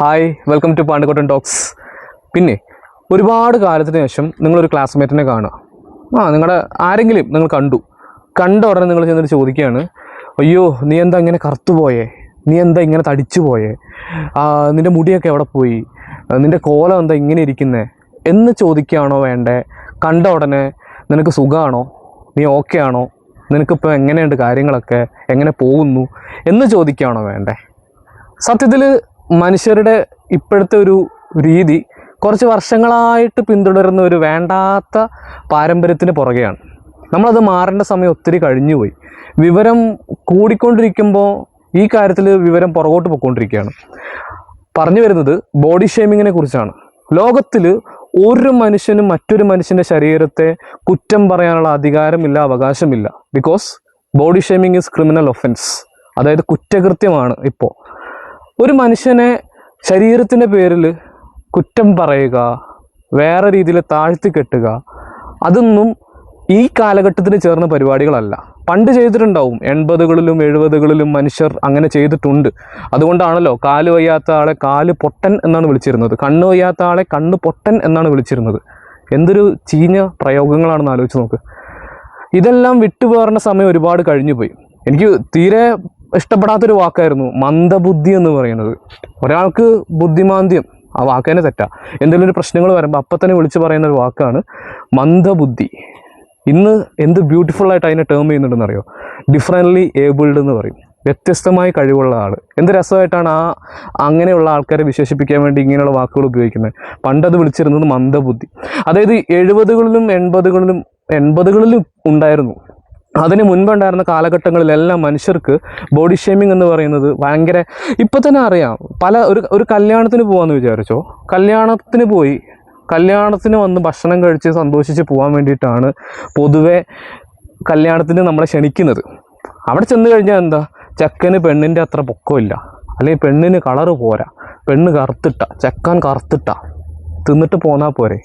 Hi welcome to Pandikottan talks. പിന്നെ ഒരുപാട് കാലത്തിന് ശേഷം നിങ്ങളൊരു ക്ലാസ്മേറ്റിനെ കാണുക. നിങ്ങളുടെ ആരെങ്കിലും നിങ്ങൾ കണ്ട ഉടനെ നിങ്ങൾ ചെന്നിട്ട് ചോദിക്കുകയാണ്, അയ്യോ നീ എന്താ ഇങ്ങനെ കറുത്തുപോയേ, നീ എന്താ ഇങ്ങനെ തടിച്ചു പോയേ, നിൻ്റെ മുടിയൊക്കെ എവിടെ പോയി, നിൻ്റെ കോലം എന്താ ഇങ്ങനെ ഇരിക്കുന്നേ എന്ന് ചോദിക്കുകയാണോ വേണ്ടേ? കണ്ട ഉടനെ നിനക്ക് സുഖമാണോ, നീ ഓക്കെ ആണോ, നിനക്കിപ്പോൾ എങ്ങനെയുണ്ട് കാര്യങ്ങളൊക്കെ, എങ്ങനെ പോകുന്നു എന്ന് ചോദിക്കുകയാണോ വേണ്ടേ? സത്യത്തിൽ മനുഷ്യരുടെ ഇപ്പോഴത്തെ ഒരു രീതി കുറച്ച് വർഷങ്ങളായിട്ട് പിന്തുടരുന്ന ഒരു വേണ്ടാത്ത പാരമ്പര്യത്തിന് പുറകെയാണ്. നമ്മളത് മാറേണ്ട സമയം ഒത്തിരി കഴിഞ്ഞുപോയി. വിവരം കൂടിക്കൊണ്ടിരിക്കുമ്പോൾ ഈ കാര്യത്തിൽ വിവരം പുറകോട്ട് പോയിക്കൊണ്ടിരിക്കുകയാണ്. പറഞ്ഞു വരുന്നത് ബോഡി ഷേമിങ്ങിനെ കുറിച്ചാണ്. ലോകത്തിൽ ഒരു മനുഷ്യനും മറ്റൊരു മനുഷ്യൻ്റെ ശരീരത്തെ കുറ്റം പറയാനുള്ള അധികാരമില്ല, അവകാശമില്ല. Because body shaming is criminal offence, അതായത് കുറ്റകൃത്യമാണ്. ഇപ്പോൾ ഒരു മനുഷ്യനെ ശരീരത്തിൻ്റെ പേരിൽ കുറ്റം പറയുക, വേറെ രീതിയിൽ താഴ്ത്തി കെട്ടുക, അതൊന്നും ഈ കാലഘട്ടത്തിൽ ചേർന്ന പരിപാടികളല്ല. പണ്ട് ചെയ്തിട്ടുണ്ടാവും, 80കളിലും 70കളിലും മനുഷ്യർ അങ്ങനെ ചെയ്തിട്ടുണ്ട്. അതുകൊണ്ടാണല്ലോ കാല് വയ്യാത്ത ആളെ കാല് പൊട്ടൻ എന്നാണ് വിളിച്ചിരുന്നത്, കണ്ണ് വയ്യാത്ത ആളെ കണ്ണ് പൊട്ടൻ എന്നാണ് വിളിച്ചിരുന്നത്. എന്തൊരു ചീഞ്ഞ പ്രയോഗങ്ങളാണെന്ന് ആലോചിച്ച് നോക്ക്. ഇതെല്ലാം വിട്ടുപോകേണ്ട സമയം ഒരുപാട് കഴിഞ്ഞു പോയി. എനിക്ക് തീരെ ഇഷ്ടപ്പെടാത്തൊരു വാക്കായിരുന്നു മന്ദബുദ്ധി എന്ന് പറയുന്നത്. ഒരാൾക്ക് ബുദ്ധിമാന്ദ്യം, ആ വാക്ക് തന്നെ തെറ്റാ. എന്തെങ്കിലും ഒരു പ്രശ്നങ്ങൾ വരുമ്പോൾ അപ്പം തന്നെ വിളിച്ച് പറയുന്ന ഒരു വാക്കാണ് മന്ദബുദ്ധി. ഇന്ന് എന്ത് ബ്യൂട്ടിഫുള്ളായിട്ട് അതിനെ ടേം ചെയ്യുന്നുണ്ടെന്നറിയോ? ഡിഫറൻ്റ്ലി ഏബിൾഡ് എന്ന് പറയും. വ്യത്യസ്തമായി കഴിവുള്ള ആൾ. എന്ത് രസമായിട്ടാണ് അങ്ങനെയുള്ള ആൾക്കാരെ വിശേഷിപ്പിക്കാൻ വേണ്ടി ഇങ്ങനെയുള്ള വാക്കുകൾ ഉപയോഗിക്കുന്നത്. പണ്ടത് വിളിച്ചിരുന്നത് മന്ദബുദ്ധി. അതായത് 70കളിലും 80കളിലും ഉണ്ടായിരുന്നു. അതിന് മുൻപുണ്ടായിരുന്ന കാലഘട്ടങ്ങളിലെല്ലാം മനുഷ്യർക്ക് ബോഡി ഷേമിങ് എന്ന് പറയുന്നത് ഭയങ്കര, ഇപ്പം തന്നെ അറിയാം. ഒരു കല്യാണത്തിന് പോകാമെന്ന് വിചാരിച്ചോ, കല്യാണത്തിന് വന്ന് ഭക്ഷണം കഴിച്ച് സന്തോഷിച്ച് പോകാൻ വേണ്ടിയിട്ടാണ് പൊതുവെ കല്യാണത്തിന് നമ്മളെ ക്ഷണിക്കുന്നത്. അവിടെ ചെന്ന് കഴിഞ്ഞാൽ എന്താ, ചെക്കന് പെണ്ണിൻ്റെ അത്ര പൊക്കമില്ല, അല്ലെങ്കിൽ പെണ്ണിന് കളറ് പോരാ, പെണ്ണ് കറുത്തിട്ട, ചെക്കൻ കറുത്തിട്ട, തിന്നിട്ട് പോന്നാൽ പോരെ.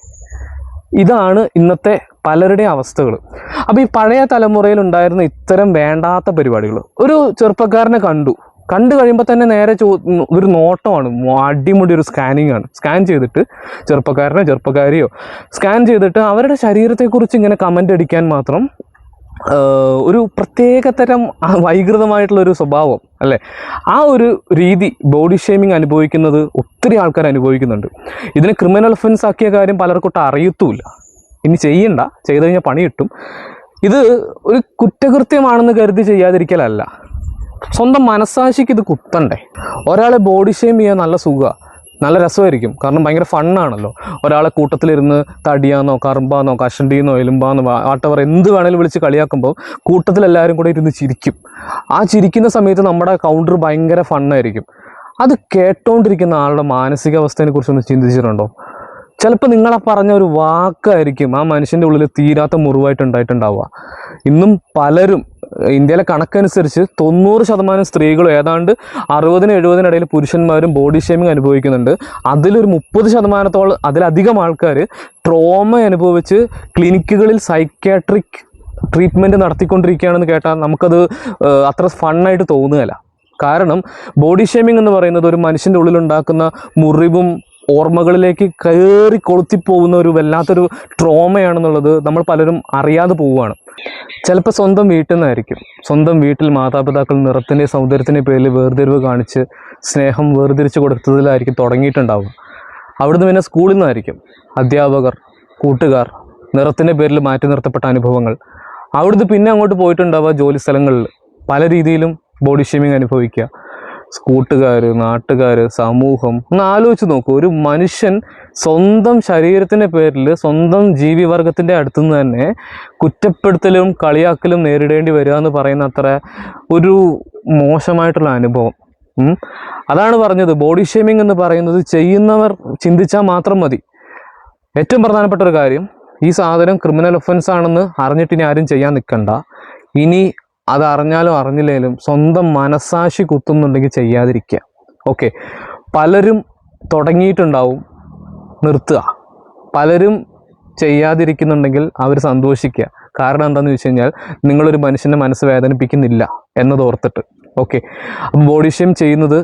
ഇതാണ് ഇന്നത്തെ പലരുടെയും അവസ്ഥകൾ. അപ്പോൾ ഈ പഴയ തലമുറയിൽ ഉണ്ടായിരുന്ന ഇത്തരം വേണ്ടാത്ത പരിപാടികൾ ഒരു ചെറുപ്പക്കാരനെ കണ്ടു കഴിയുമ്പോൾ തന്നെ നേരെ ഒരു നോട്ടമാണ്, അടിമുടി ഒരു സ്കാനിങ് ആണ്. സ്കാൻ ചെയ്തിട്ട് ചെറുപ്പക്കാരിയോ സ്കാൻ ചെയ്തിട്ട് അവരുടെ ശരീരത്തെക്കുറിച്ച് ഇങ്ങനെ കമൻ്റ് അടിക്കാൻ മാത്രം ഒരു പ്രത്യേകതരം വൈകൃതമായിട്ടുള്ളൊരു സ്വഭാവം അല്ലേ? ആ ഒരു രീതി ബോഡി ഷേമിങ് അനുഭവിക്കുന്നത് ഒത്തിരി ആൾക്കാർ അനുഭവിക്കുന്നുണ്ട്. ഇതിനെ ക്രിമിനൽ ഒഫൻസ് ആക്കിയ കാര്യം പലർക്കൊട്ടും അറിയത്തുമില്ല. ഇനി ചെയ്തു കഴിഞ്ഞാൽ പണി കിട്ടും. ഇത് ഒരു കുറ്റകൃത്യമാണെന്ന് കരുതി ചെയ്യാതിരിക്കലല്ല, സ്വന്തം മനസ്സാക്ഷിക്ക് ഇത് കുത്തണ്ടേ? ഒരാളെ ബോഡി ഷെയിം ചെയ്യാൻ നല്ല സുഖമാണ്, നല്ല രസമായിരിക്കും. കാരണം ഭയങ്കര ഫണ്ണാണല്ലോ. ഒരാളെ കൂട്ടത്തിലിരുന്ന് തടിയാന്നോ കറുമ്പാന്നോ കഷണ്ടീന്നോ എലുമ്പാന്നോ വാട്ടവർ എന്ത് വേണേലും വിളിച്ച് കളിയാക്കുമ്പോൾ കൂട്ടത്തിലെല്ലാവരും കൂടെ ഇരുന്ന് ചിരിക്കും. ആ ചിരിക്കുന്ന സമയത്ത് നമ്മുടെ കൗണ്ടർ ഭയങ്കര ഫണ്ണായിരിക്കും. അത് കേട്ടോണ്ടിരിക്കുന്ന ആളുടെ മാനസികാവസ്ഥയെ കുറിച്ചൊന്ന് ചിന്തിച്ചിട്ടുണ്ടോ? ചിലപ്പോൾ നിങ്ങളെ പറഞ്ഞ ഒരു വാക്കായിരിക്കും ആ മനുഷ്യൻ്റെ ഉള്ളിൽ തീരാത്ത മുറിവായിട്ടുണ്ടായിട്ടുണ്ടാവുക. ഇന്നും പലരും, ഇന്ത്യയിലെ കണക്കനുസരിച്ച് 90% സ്ത്രീകളും ഏതാണ്ട് 60-70 ഇടയിൽ പുരുഷന്മാരും ബോഡി ഷേമിങ് അനുഭവിക്കുന്നുണ്ട്. അതിലൊരു 30% അതിലധികം ആൾക്കാർ ട്രോമ അനുഭവിച്ച് ക്ലിനിക്കുകളിൽ സൈക്യാട്രിക് ട്രീറ്റ്മെൻറ്റ് നടത്തിക്കൊണ്ടിരിക്കുകയാണെന്ന് കേട്ടാൽ നമുക്കത് അത്ര ഫണ്ണായിട്ട് തോന്നുകയില്ല. കാരണം ബോഡി ഷേമിങ് എന്ന് പറയുന്നത് ഒരു മനുഷ്യൻ്റെ ഉള്ളിലുണ്ടാക്കുന്ന മുറിവും ഓർമ്മകളിലേക്ക് കയറി കൊളുത്തിപ്പോകുന്ന ഒരു വല്ലാത്തൊരു ട്രോമയാണെന്നുള്ളത് നമ്മൾ പലരും അറിയാതെ പോവുകയാണ്. ചിലപ്പോൾ സ്വന്തം വീട്ടിൽ നിന്നായിരിക്കും. സ്വന്തം വീട്ടിൽ മാതാപിതാക്കൾ നിറത്തിൻ്റെ സൗന്ദര്യത്തിൻ്റെ പേരിൽ വേർതിരിവ് കാണിച്ച് സ്നേഹം വേർതിരിച്ച് കൊടുത്തതിലായിരിക്കും തുടങ്ങിയിട്ടുണ്ടാവുക. അവിടുന്ന് പിന്നെ സ്കൂളിൽ നിന്നായിരിക്കും, അധ്യാപകർ, കൂട്ടുകാർ, നിറത്തിൻ്റെ പേരിൽ മാറ്റി നിർത്തപ്പെട്ട അനുഭവങ്ങൾ. അവിടുന്ന് പിന്നെ അങ്ങോട്ട് പോയിട്ടുണ്ടാവുക ജോലി സ്ഥലങ്ങളിൽ പല രീതിയിലും ബോഡി ഷേമിങ് അനുഭവിക്കുക. കൂട്ടുകാർ, നാട്ടുകാർ, സമൂഹം. ഒന്ന് ആലോചിച്ച് നോക്കൂ, ഒരു മനുഷ്യൻ സ്വന്തം ശരീരത്തിൻ്റെ പേരിൽ സ്വന്തം ജീവിവർഗത്തിൻ്റെ അടുത്തുനിന്ന് തന്നെ കുറ്റപ്പെടുത്തലും കളിയാക്കലും നേരിടേണ്ടി വരിക എന്ന് പറയുന്ന അത്ര ഒരു മോശമായിട്ടുള്ള അനുഭവം. അതാണ് പറഞ്ഞത്, ബോഡി ഷേമിങ് എന്ന് പറയുന്നത് ചെയ്യുന്നവർ ചിന്തിച്ചാൽ മാത്രം മതി. ഏറ്റവും പ്രധാനപ്പെട്ട ഒരു കാര്യം, ഈ സാധനം ക്രിമിനൽ ഒഫൻസ് ആണെന്ന് അറിഞ്ഞിട്ട് ഇനി ആരും ചെയ്യാൻ നിൽക്കണ്ട. ഇനി അത് അറിഞ്ഞാലും അറിഞ്ഞില്ലെങ്കിലും സ്വന്തം മനസ്സാക്ഷി കുത്തുന്നുണ്ടെങ്കിൽ ചെയ്യാതിരിക്കുക. ഓക്കെ, പലരും തുടങ്ങിയിട്ടുണ്ടാവും, നിർത്തുക. പലരും ചെയ്യാതിരിക്കുന്നുണ്ടെങ്കിൽ അവർ സന്തോഷിക്കുക. കാരണം എന്താണെന്ന് വെച്ച് കഴിഞ്ഞാൽ നിങ്ങളൊരു മനുഷ്യൻ്റെ മനസ്സ് വേദനിപ്പിക്കുന്നില്ല എന്നത് ഓർത്തിട്ട്. ഓക്കെ, ബോഡി ഷെയിം ചെയ്യുന്നത്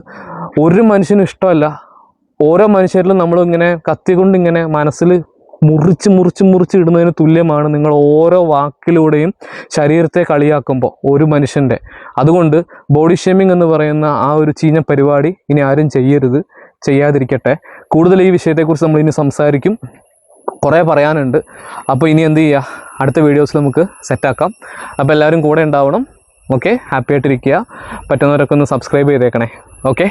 ഒരു മനുഷ്യനും ഇഷ്ടമല്ല, ഓരോ മനുഷ്യരിലും നമ്മളിങ്ങനെ കത്തി കൊണ്ട് ഇങ്ങനെ മനസ്സിൽ മുറിച്ച് ഇടുന്നതിന് തുല്യമാണ് നിങ്ങൾ ഓരോ വാക്കിലൂടെയും ശരീരത്തെ കളിയാക്കുമ്പോൾ ഒരു മനുഷ്യൻ്റെ. അതുകൊണ്ട് ബോഡി ഷേമിംഗ് എന്ന് പറയുന്ന ആ ഒരു ചീഞ്ഞ പരിപാടി ഇനി ആരും ചെയ്യരുത്, ചെയ്യാതിരിക്കട്ടെ. കൂടുതൽ ഈ വിഷയത്തെക്കുറിച്ച് നമ്മൾ ഇനി സംസാരിക്കും, കുറേ പറയാനുണ്ട്. അപ്പോൾ ഇനി എന്ത് ചെയ്യുക, അടുത്ത വീഡിയോസിൽ നമുക്ക് സെറ്റാക്കാം. അപ്പോൾ എല്ലാവരും കൂടെ ഉണ്ടാവണം. ഓക്കെ, ഹാപ്പി ആയിട്ടിരിക്കുക. പറ്റുന്നവരൊക്കെ ഒന്ന് സബ്സ്ക്രൈബ് ചെയ്തേക്കണേ. ഓക്കെ.